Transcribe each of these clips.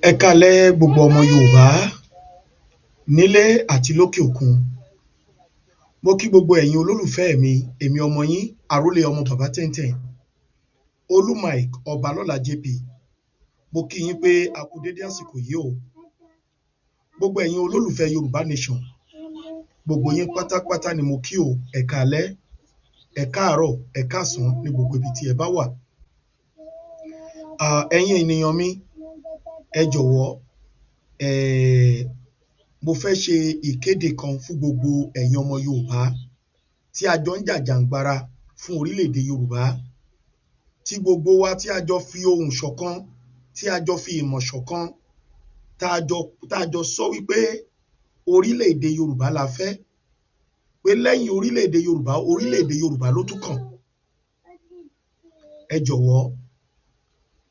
Ẹ káalẹ́ gbogbo ọmọ Yorùbá nílé àti lókè òkun. Mo kí gbogbo ẹ̀yin olólùfẹ́ mi, èmi ọmọ yín, àrólé ọmọ bàbá tẹ́ntẹ́n, Olú Mike Ọbalọ́lá JP. Mo kí yín pé a kú dédé àsìkò yìí o. Gbogbo ẹ̀yin olólùfẹ́ Yorùbá Nation, gbogbo yín pátápátá ni mo kí o. Ẹ káalẹ́, ẹ káàárọ̀, ẹ káàsán ní gbogbo ibi tí ẹ bá wà. Ẹ̀yin ènìyàn mi, ẹ jọ̀wọ́, mo fẹ́ ṣe ìkéde kan fún gbogbo ẹ̀yin ọmọ Yorùbá tí a jọ ń jàjàǹgbara fún orílẹ̀-èdè Yorùbá, tí gbogbo wa tí a jọ fi ohùn ṣọ̀kan, tí a jọ fi ìmọ̀ ṣọ̀kan, tá a jọ sọ wípé orílẹ̀-èdè Yorùbá la fẹ́, pé lẹ́yìn orílẹ̀-èdè Yorùbá ló tún kàn. Ẹ jọ̀wọ́,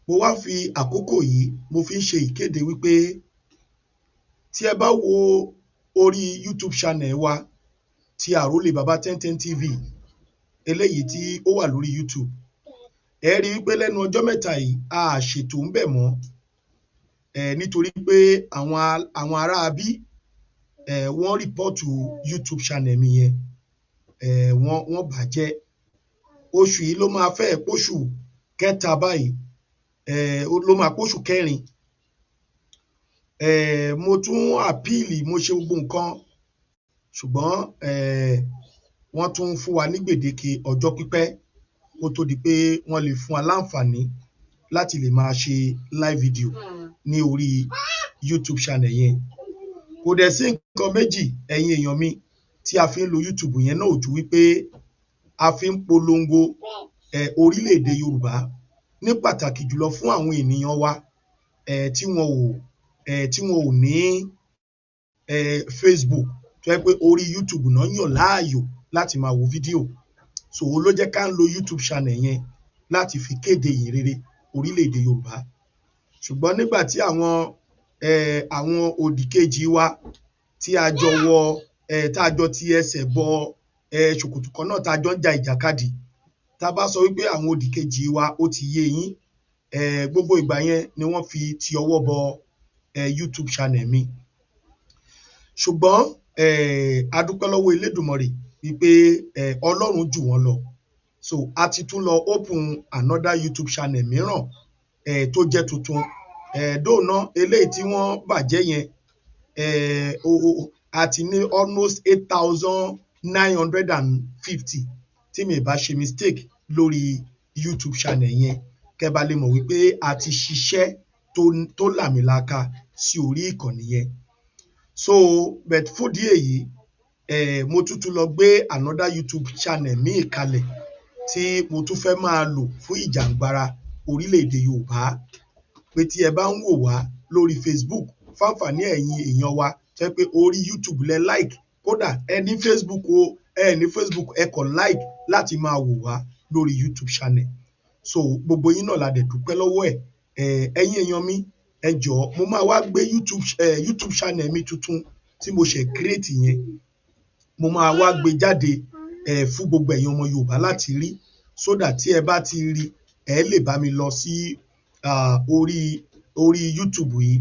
mo wá fi àkókò yìí mo fi ń ṣe ìkéde wípé tí ẹ bá wo orí YouTube channel wa ti àrólé bàbá tẹ́ntẹ́n TV, eléyìí tí ó wà lórí YouTube, ẹ rí wípé lẹ́nu ọjọ́ mẹ́ta yìí a ṣètò ń bẹ̀ mọ́, nítorí pé àwọn ará bí wọ́n rìpọ́ọ̀tù YouTube channel mi yẹn, wọ́n bàjẹ́. Oṣù yìí ló máa fẹ́ póṣù kẹta báyìí, ló máa póṣù kẹrin. Mo tún àpíìlì, mo ṣe gbogbo nǹkan, ṣùgbọ́n wọ́n tún fún wa ní gbèdéke ọjọ́ pípẹ́ kó tó di pé wọ́n lè fún wa láǹfààní láti lè máa ṣe live video ní orí YouTube channel yẹn. Kò dẹ̀ sí nǹkan méjì ẹ̀yin èèyàn mi tí a fi ń lo YouTube yẹn náà ò ju wípé a fi ń polongo orílẹ̀-èdè Yorùbá, ní pàtàkì jùlọ fún àwọn ènìyàn wa tí wọn ò ní Facebook, tó yẹ pé orí YouTube náà yàn láàyò láti máa wo fídíò. So ló jẹ́ ká ń lo YouTube channel yẹn láti fi kéde ìyìn rere orílẹ̀-èdè Yorùbá. Ṣùgbọ́n nígbà tí àwọn òdìkejì wa tí a jọ ti ẹsẹ̀ bọ ṣòkòtò kan náà, tá a jọ ń ja ìjàkadì, tá a bá sọ wípé àwọn òdìkejì wa ó ti yé yín, gbogbo ìgbà yẹn ni wọ́n fi ti ọwọ́ bọ YouTube channel mi. Ṣùgbọ́n a dúpẹ́ lọ́wọ́ Elédùmarè wípé Ọlọ́run jù wọ́n lọ. So a ti tún lọ open another YouTube channel mìíràn tó jẹ́ tuntun. Dóònà eléyìí tí wọ́n bàjẹ́ yẹn, a ti ní almost 8,950 tí mi bá ṣe mistake lórí YouTube channel yẹn. Kẹ́ bá lè mọ̀ wípé a ti ṣiṣẹ́ tó làmìlaka sí orí ìkànnì yẹn. So but fún díẹ̀ yìí, mo tún lọ gbé another YouTube channel míì kalẹ̀ tí mo tún fẹ́ máa lò fún ìjàǹgbara orílẹ̀-èdè Yorùbá. Pé tí ẹ bá ń wò wá lórí Facebook, fáǹfààní ẹ̀yin èèyàn wa jẹ́ pé orí YouTube lẹ like, kódà ẹ ní Facebook ẹ kàn like láti máa wò wá lórí YouTube channel. So gbogbo yín náà la dẹ̀ dúpẹ́ lọ́wọ́ ẹ̀. Ẹ̀yin èèyàn mi, ẹ jọ̀ọ́, mo máa wá gbé YouTube channel mi tuntun tí mo ṣe create yẹn, mo máa wá gbé jáde fún gbogbo ẹ̀yin ọmọ Yorùbá láti rí, so that tí ẹ bá ti rí, ẹ lè bá mi lọ sí orí YouTube yìí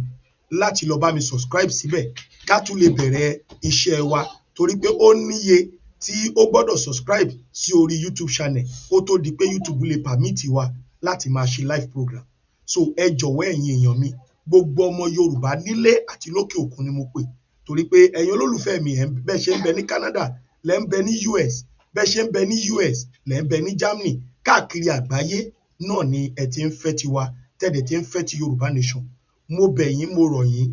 láti lọ bá mi subscribe síbẹ̀, ká tún lè bẹ̀rẹ̀ iṣẹ́ wa, torí pé ó níye tí ó gbọ́dọ̀ subscribe sí orí YouTube channel kó tó di pé YouTube lè permit wa láti máa ṣe live program. So ẹ jọ̀wọ́ ẹ̀yin èèyàn mi, gbogbo ọmọ Yorùbá nílé àti lókè òkun ni mo pè, torí pé ẹ̀yin olólùfẹ́ mi bẹ́ẹ̀ ṣe ń bẹ ní Canada, lẹ́ ń bẹ ní US, bẹ́ẹ̀ ṣe ń bẹ ní US, lẹ́ ń bẹ ní Germany, káàkiri àgbáyé náà ni ẹ ti ń fẹ́ tiwa, tẹ́lẹ̀ tí ń fẹ́ ti Yorùbá Nation. Mo bẹ̀ yín, mo rọ̀ yín,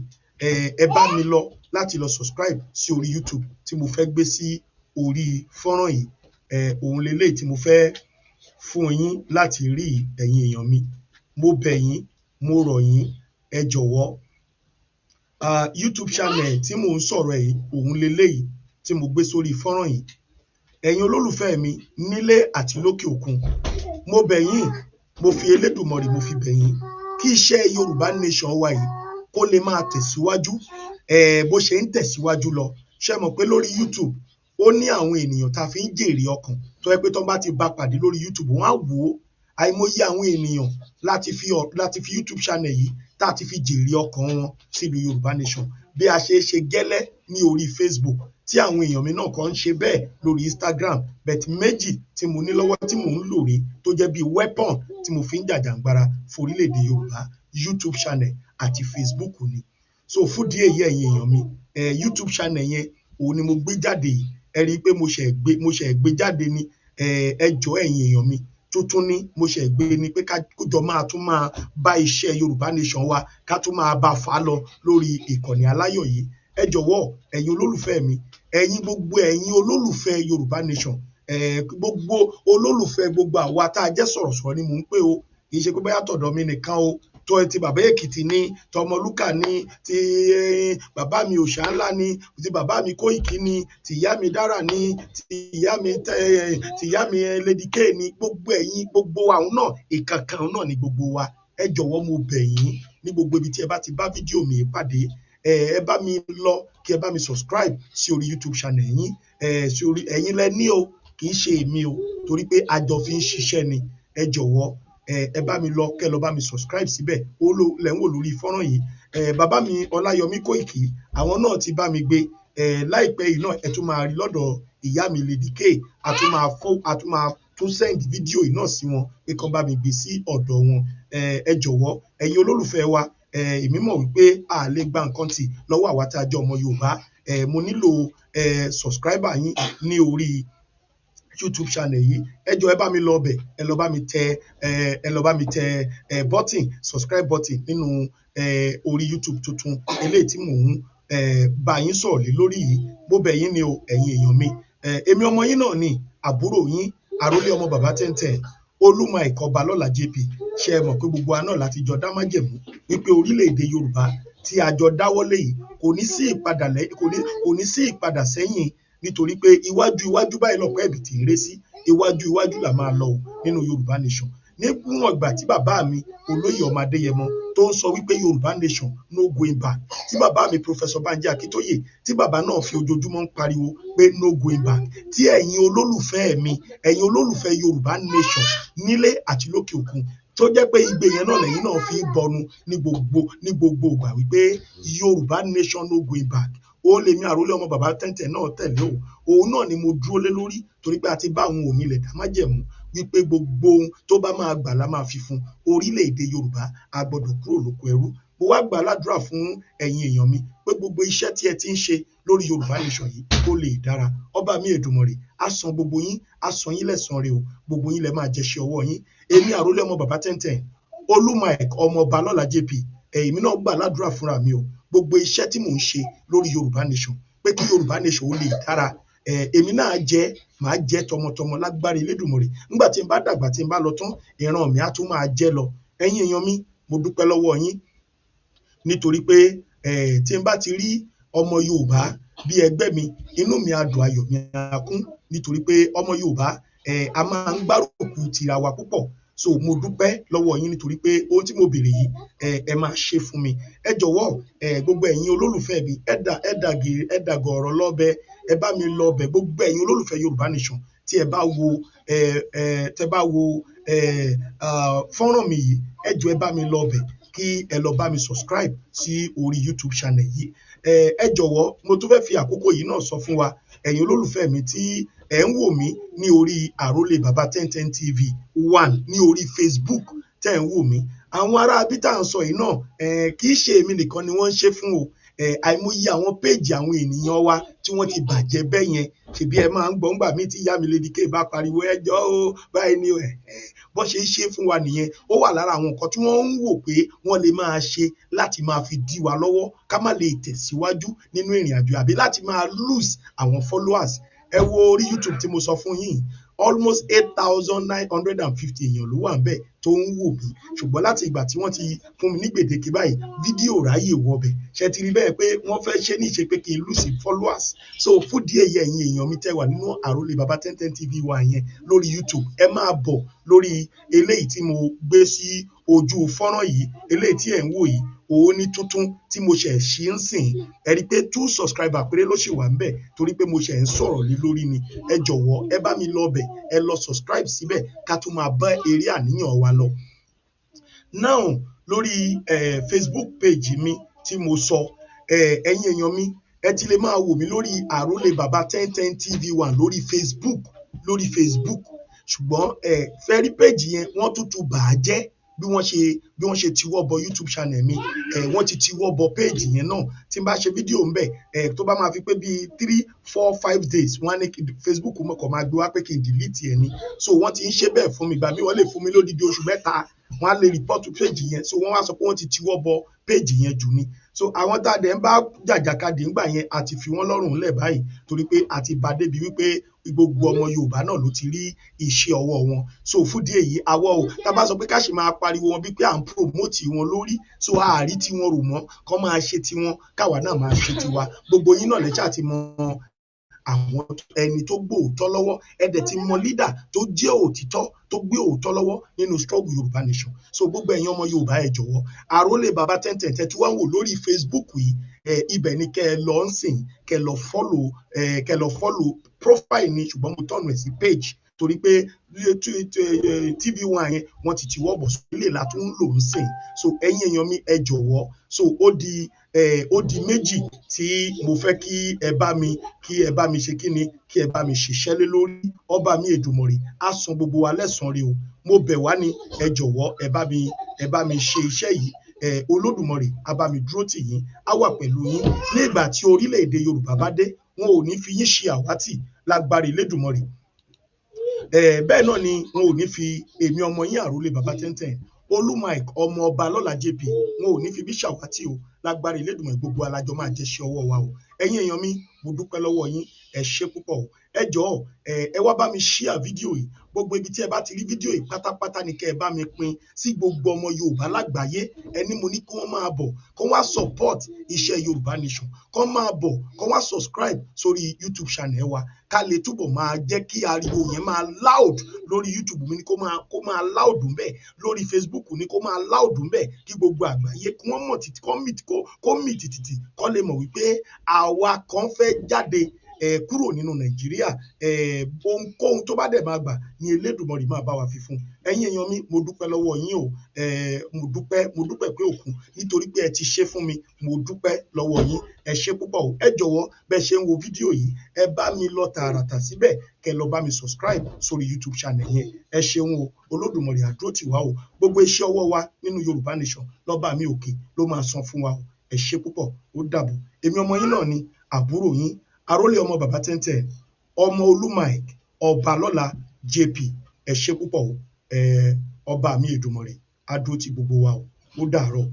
ẹ bá mi lọ láti lọ subscribe sí orí YouTube tí mo fẹ́ gbé sí orí fọ́nrán yìí. Òun lélẹ́yìí tí mo fẹ́ fún yín láti rí, ẹ̀yin èèyàn mi. Mo bẹ̀ yín, mo rọ̀ yín, ẹ jọ̀wọ́. YouTube channel tí mò ń sọ̀rọ̀ yìí, òun lélẹ́yìí tí mo gbé sórí fọ́nrán yìí. Ẹ̀yin olólùfẹ́ mi nílé àti lókè òkun, mo bẹ̀ yín, mo fi Elédùmarè mo fi bẹ̀ yín, kí iṣẹ́ Yorùbá Nation wa yìí kó lè máa tẹ̀síwájú bó ṣe ń tẹ̀síwájú lọ. Ṣé mọ̀ pé lórí YouTube ó ní àwọn ènìyàn tá a fi ń jèrè ọkàn, tó yẹ pé tó bá ti bá pàdé lórí YouTube, wọ́n á wò ó. Àìmọye àwọn ènìyàn láti fi YouTube channel yìí tá a ti fi jèrè ọkàn wọn sílùú Yorùbá Nation bí a ṣe ṣe gẹ́lẹ́ ní orí Facebook tí àwọn èèyàn mi náà kàn ń ṣe bẹ́ẹ̀ lórí Instagram bẹ̀t méjì tí mo ní lọ́wọ́ tí mò ń lò rí tó jẹ́ bí weapon tí mo fi ń jàjàǹgbara fún orílẹ̀-èdè Yorùbá YouTube channel àti Facebook ni. So fún díẹ̀ yìí ẹ̀yin èèyàn mi YouTube channel yẹn òun ni mo gbé jáde yìí ẹ rí i pé mo ṣe gbé jáde ní ẹ jọ̀ọ́ ẹ̀yin èèyàn mi tuntun ní mo ṣe gbé ni pé ká jọ tún máa bá iṣẹ́ Yorùbá Nation wa ká tún máa bá fà á lọ lórí ìkànnì aláyọ̀ yìí ẹ jọ̀wọ́ ẹ̀yin olólùfẹ́ mi gbogbo ẹ̀yin olólùfẹ́ Yorùbá Nation gbogbo olólùfẹ́ gbogbo àwa tá a jẹ́ sọ̀rọ̀sọ̀rọ̀ ni mò ń pè o kì í ṣe pé bóyá tọ̀dọ̀ mi nìkan o tó ti bàbá Èkìtì ní tọmọlúkà ní ti bàbá mi òṣà ńlá ní ti bàbá mi Kóìkì ní ti ìyá mi Dára ní ti ìyá mi Lady K ní gbogbo ẹ̀yin gbogbo àwọn náà ìkankan náà ní gbogbo wa ẹ jọ̀wọ́ mo bẹ̀ yín ní gbogbo ibi tí ẹ bá ti bá fídíò mi pàdé ẹ bá mi lọ kí ẹ bá mi subscribe sí orí YouTube channel yín sí orí ẹ̀yin lẹ ní o kì í ṣe èmi o torí pé àjọ fi ń ṣiṣẹ́ ni ẹ jọ̀wọ́ ẹ bá mi lọ kẹ́ lọ bá mi subscribe síbẹ̀ ó lẹ ń wò lórí fọ́nrán yìí bàbá mi Ọláyọmí Kóìkì àwọn náà ti bá mi gbé láìpẹ́ yìí náà ẹ tún máa rí lọ́dọ̀ ìyá mi Lady K a tún máa tún send fídíò yìí náà sí wọn pé kán bá mi gbé sí ọ̀dọ̀ wọn ẹ jọ̀wọ́ ẹ̀yin olólùfẹ́ wa èmi mọ̀ wípé a lè gba nǹkan tì lọ́wọ́ àwa tá a jẹ́ ọmọ Yorùbá mo nílò subscriber yín ní orí YouTube channel yìí ẹ jọ̀ọ́ ẹ bá mi lọ bẹ̀ ẹ lọ bá mi tẹ button subscribe button nínú orí YouTube tuntun eléyìí tí mò ń bá yín sọ̀rọ̀ lé lórí yìí mo bẹ̀ yín ni o ẹ̀yin èèyàn mi èmi ọmọ yín náà ni àbúrò yín àrólé ọmọ bàbá tẹ́ntẹ́n Olúmọ Ìkọba lọ́la JP ṣe é mọ̀ pé gbogbo wa náà láti jọ dá májẹ̀mú wípé orílẹ̀-èdè Yorùbá tí a jọ dáwọ́lé yìí kò ní sí ìpadà sẹ́yìn nítorí pé iwájú báyìí lọ́pọ̀ ẹ̀bì tí ń ré sí iwájú là máa lọ nínú Yorùbá Nation níwọ̀n ìgbà tí bàbá mi olóyè ọmọ Adéyẹmọ tó ń sọ wípé Yorùbá Nation no going back tí bàbá mi Professor Banji Akíntóyè tí bàbá náà fi ojoojúmọ́ ń pariwo pé no going back tí ẹ̀yin olólùfẹ́ mi ẹ̀yin olólùfẹ́ Yorùbá Nation nílé àti lókè òkun tó jẹ́ pé igbe yẹn náà lẹ́yìn náà fi bọnu ní gbogbo ìgbà wípé Yorùbá Nation no going back ó lè mi àrólé ọmọ bàbá tẹ́ntẹ́n náà tẹ̀lé òun náà ni mo dúró lé lórí torí pé a ti bá àwọn onílẹ̀ dá májẹ̀mú wípé gbogbo ohun tó bá máa gbà la máa fi fún orílẹ̀-èdè Yorùbá a gbọ́dọ̀ kúrò lóko ẹrú mo wá gbà ládùúrà fún ẹ̀yin èèyàn mi pé gbogbo iṣẹ́ tí ẹ ti ń ṣe lórí Yorùbá Nation yìí kó lè dára ọba mi Èdùmàrè á san gbogbo yín á san yín lẹ́san rẹ̀ o gbogbo yín lẹ máa jẹṣẹ́ ọwọ́ yín èmi àrólé ọmọ bàbá tẹ́ntẹ́n Olúmọ ọmọ ọba lọ́la JP èmi náà gbà ládùúrà fúnra mi o gbogbo iṣẹ́ tí mò ń ṣe lórí Yorùbá Nation pé kí Yorùbá Nation ó lè dára èmi náà màá jẹ́ tọmọtọmọ lágbára Elédùmarè nígbà tí n bá dàgbà tí n bá lọ tán ìran mi á tún máa jẹ́ lọ ẹ̀yin èèyàn mi mo dúpẹ́ lọ́wọ́ yín nítorí pé tí n bá ti rí ọmọ Yorùbá bí ẹgbẹ́ mi inú mi á dùn ayọ̀ mi á kún nítorí pé ọmọ Yorùbá a máa ń gbárùkù tira wa púpọ̀ so mo dúpẹ́ lọ́wọ́ yín nítorí pé ohun tí mo béèrè yìí ẹ máa ṣe fún mi ẹ jọ̀wọ́ gbogbo ẹ̀yin olólùfẹ́ mi ẹ dàgọ̀ ọ̀rọ̀ lọ́bẹ̀ ẹ bá mi lọ bẹ̀ gbogbo ẹ̀yin olólùfẹ́ Yorùbá Nation tí ẹ bá wo fọ́nrán mi yìí ẹ jọ̀ọ́ ẹ bá mi lọ bẹ̀ kí ẹ lọ bá mi subscribe sí orí YouTube channel yìí ẹ jọ̀wọ́ mo tún fẹ́ fi àkókò yìí náà sọ fún wa ẹ̀yin olólùfẹ́ mi tí ẹ ń wò mí ní orí àrólé bàbá tẹ́ntẹ́n TV 1 ní orí Facebook tẹ́ ń wò mí àwọn ará abítà ń sọ yìí náà kì í ṣe èmi nìkan ni wọ́n ń ṣe fún o àìmọye àwọn péèjì àwọn ènìyàn wa tí wọ́n ti bàjẹ́ bẹ́ẹ̀ yẹn ṣèbí ẹ máa ń gbọ́ ńgbà míì tí ìyá mi Lady K bá pariwo ẹjọ́ o báyìí ni bọ́ ṣe ń ṣe fún wa nìyẹn ó wà lára àwọn nǹkan tí wọ́n ń wò pé wọ́n lè máa ṣe láti máa fi dí wa lọ́wọ́ ká má lè tẹ̀síwájú nínú ìrìn àjò àbí láti máa lose àwọn followers ẹ wo orí YouTube tí mo sọ fún yín almost 8,950 èèyàn ló wà ń bẹ̀ tó ń wò mí ṣùgbọ́n láti ìgbà tí wọ́n ti fún mi ní gbèdéke báyìí fídíò ráyè wọbẹ̀ ṣe ti rí bẹ́ẹ̀ pé wọ́n fẹ́ ṣe ní ìṣe pé kí n lose followers so fún díẹ̀ yẹ ẹ̀yin èèyàn mi tẹ́ wà nínú àrólé bàbá tẹ́ntẹ́n TV wa yẹn lórí YouTube ẹ máa bọ̀ lórí eléyìí tí mo gbé sí ojú fọ́nrán yìí eléyìí tí ẹ̀ ń wò yìí òun ní tuntun tí mo ṣe ṣí ń sìn ẹ rí pé 2 subscriber péré ló ṣì wà ń bẹ̀ torí pé mo ṣe ń sọ̀rọ̀ lé lórí ni ẹ jọ̀wọ́ ẹ bá mi lọ bẹ̀ ẹ lọ subscribe síbẹ̀ ká tún máa bá eré àníyàn wa lọ. Now lórí Facebook page mi tí mo sọ ẹ̀yin èèyàn mi ẹ ti lè máa wò mí lórí àrólé bàbá 1010 TV1 lórí Facebook ṣùgbọ́n fẹ́rí page yẹn wọ́n tún bà á jẹ́ bí wọ́n ṣe tiwọ́ bọ YouTube channel mi wọ́n ti tiwọ́ bọ page yẹn náà tí n bá ṣe fídíò ńbẹ̀ tó bá máa fi pé bíi 3, 4, 5 days wọ́n á ní Facebook mọ̀kàn máa gbé wá pé kí n delete ẹ̀ ni so wọ́n ti ń ṣe bẹ́ẹ̀ fún mi ìgbà mi wọ́n lè fún mi lódidi oṣù mẹ́ta wọ́n á lè report page yẹn so wọ́n wá sọ pé wọ́n ti tiwọ́ bọ page yẹn jù ni so àwọn tá a dẹ̀ ń bá jàjàkadì ńgbà yẹn àti fi wọ́n lọ́rùn lẹ̀ báyìí torí pé àti bá débi wípé gbogbo ọmọ Yorùbá náà ló ti rí iṣẹ́ ọwọ́ wọn so fúdí èyí àwọ̀ o tá a bá sọ pé ká sì máa pariwo wọn bí pé à ń promote wọn lórí so àárí tí wọn rò mọ́ kọ́ máa ṣe tiwọn káwa náà máa ṣe tiwa gbogbo yín náà lẹ́ṣà ti mọ àwọn ẹni tó gbóòótọ́ lọ́wọ́ ẹ̀dẹ̀ ti mọ leader tó jẹ́ òtítọ́ tó gbé òótọ́ lọ́wọ́ nínú struggle Yorùbá nation so gbogbo ẹ̀yin ọmọ Yorùbá ẹ jọ̀wọ́ àrólé bàbá 1010 tí wọ́n wò lórí Facebook yìí ibẹ̀ ni kẹ́ ẹ lọ ń sìn kẹ́ ẹ lọ follow profile ni ṣùgbọ́n mo tọ̀nù ẹ̀ sí page torí pé TV1 yẹn wọ́n ti tiwọ́ bọ̀ sílẹ̀ látún ń lò ń sìn so ẹ̀yin èèyàn mi ẹ jọ̀wọ́ so ó di méjì tí mo fẹ́ kí ẹ bá mi ṣe kí ni kí ẹ bá mi ṣiṣẹ́ lé lórí ọba mi Èdùmàrè á san gbogbo wa lẹ́san rẹ̀ o mo bẹ̀ wá ní ẹ jọ̀wọ́ ẹ bá mi ṣe iṣẹ́ yìí Olódùmarè á bá mi dúró tì yín á wà pẹ̀lú yín nígbà tí orílẹ̀-èdè Yorùbá bá dé wọn ò ní fi yín ṣe àwátì lágbára Elédùmarè bẹ́ẹ̀ náà ni wọn ò ní fi èmi ọmọ yín àrólé bàbá 1010 Olúmike ọmọ ọba lọ́la JP wọn ò ní fi bí ṣàwátì o lágbára Elédùmarè gbogbo alájọ máa jẹ́ ṣe ọwọ́ wa o ẹ̀yin èèyàn mi mo dúpẹ́ lọ́wọ́ yín ẹ ṣé púpọ̀ o ẹ jọ̀ọ́ ẹ wá bá mi share fídíò yìí gbogbo ibi tí ẹ bá ti rí fídíò yìí pátápátá ni kẹ́ ẹ bá mi pín sí gbogbo ọmọ Yorùbá lágbàáyé ẹni mo ní kí wọ́n máa bọ̀ kó wá support iṣẹ́ Yorùbá nation kó máa bọ̀ kó wá subscribe sórí YouTube channel wa ká lè túbọ̀ máa jẹ́ kí ariwo yẹn máa loud lórí YouTube mi ni kó máa loud ńbẹ̀ lórí Facebook ni kó máa loud ńbẹ̀ kí gbogbo àgbáyé kí wọ́n mọ̀ títí kó mì títí kó lè mọ̀ wípé àwa kan fẹ́ jáde kúrò nínú Nàìjíríà ohunkóhun tó bá dẹ̀ máa gbà ní Elédùmarè máa bá wa fi fún ẹ̀yin èèyàn mi mo dúpẹ́ lọ́wọ́ yín o mo dúpẹ́ pé òkun nítorí pé ẹ ti ṣe fún mi mo dúpẹ́ lọ́wọ́ yín ẹ ṣé púpọ̀ o ẹ jọ̀wọ́ bẹ́ẹ̀ ṣe ń wo fídíò yìí ẹ bá mi lọ tààràtà síbẹ̀ kẹ́ lọ bá mi subscribe sórí YouTube channel yẹn ẹ ṣeun o Olódùmarè á dúró tì wá o gbogbo iṣẹ́ ọwọ́ wa nínú Yorùbá nation lọ́ba mi òkè ló máa san fún wa o ẹ ṣé púpọ̀ ó dàbọ̀ èmi ọmọ yín náà ni àbúrò yín àrólé ọmọ bàbá 1010 ọmọ Olúmike ọba lọ́la JP ẹ ṣé púpọ̀ o ọba mi Èdùmàrè á dúró tì gbogbo wa o ó dàárọ̀.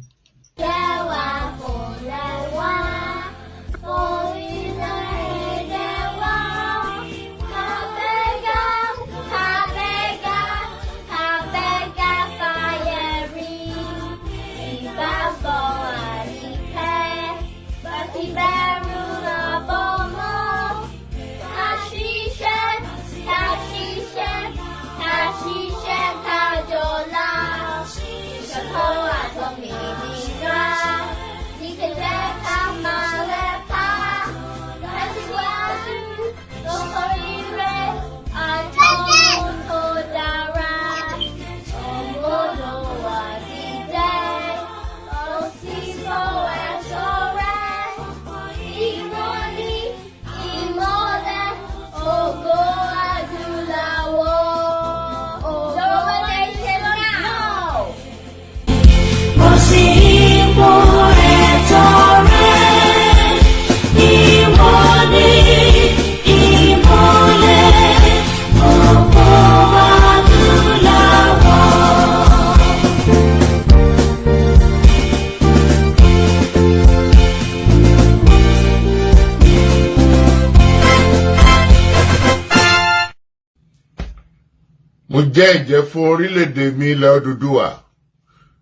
Mo jẹ́ ìjẹ́ fún orílẹ̀-èdè mi ilẹ̀ Odùduwà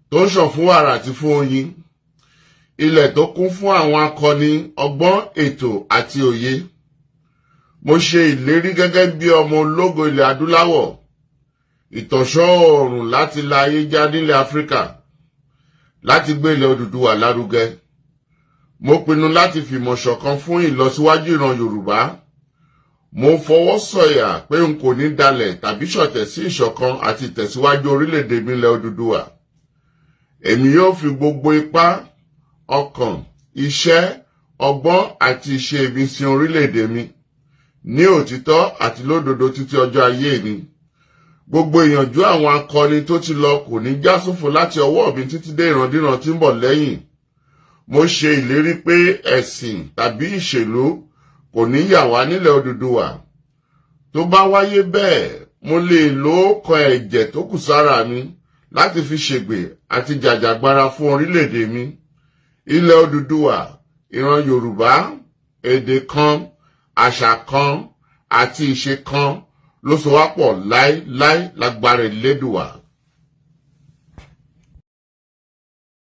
tó ń ṣàn fún wàrà àti fún oyin, ilẹ̀ tó kún fún àwọn akọni ọgbọ́n ètò àti òye. Mo ṣe ìlérí gẹ́gẹ́ bí ọmọ ológo ilẹ̀ adúláwọ̀, ìtànṣán oòrùn láti la ayé já nílẹ̀ Áfíríkà, láti gbé ilẹ̀ Odùduwà lárugẹ. Mo pinnu láti fìmọ̀ ṣọ̀kan fún ìlọsíwájú ìran Yorùbá. Mo fọwọ́ sọ̀yà pé n kò ní dalẹ̀ tàbí ṣọ̀tẹ̀ sí ìṣọ̀kan àti ìtẹ̀síwájú orílẹ̀-èdè mi ilẹ̀ Odùduwà. èmi yóò fi gbogbo ipá, ọkàn, iṣẹ́, ọgbọ́n àti ìṣe mi sin orílẹ̀-èdè mi ní òtítọ́ àti lódodo títí ọjọ́ ayé mi. Gbogbo ìyànjú àwọn akọni tó ti lọ kò ní já sófo láti ọwọ́ mi títí dé ìrandíran tí ń bọ̀ lẹ́yìn. Mo ṣe ìlérí pé ẹ̀sìn tàbí ìṣèlú kò ní yà wá nílẹ̀ Odùduwà. Tó bá wáyé bẹ́ẹ̀, mo lè lo ọ̀kan ẹ̀jẹ̀ tó kù sára mi láti fi ṣègbè àti jàjàgbara fún orílẹ̀-èdè mi. Ilẹ̀ Odùduwà, ìran Yorùbá, èdè kan, àṣà kan àti ìṣe kan ló so wá pọ̀ láéláé lágbára Elédùwà.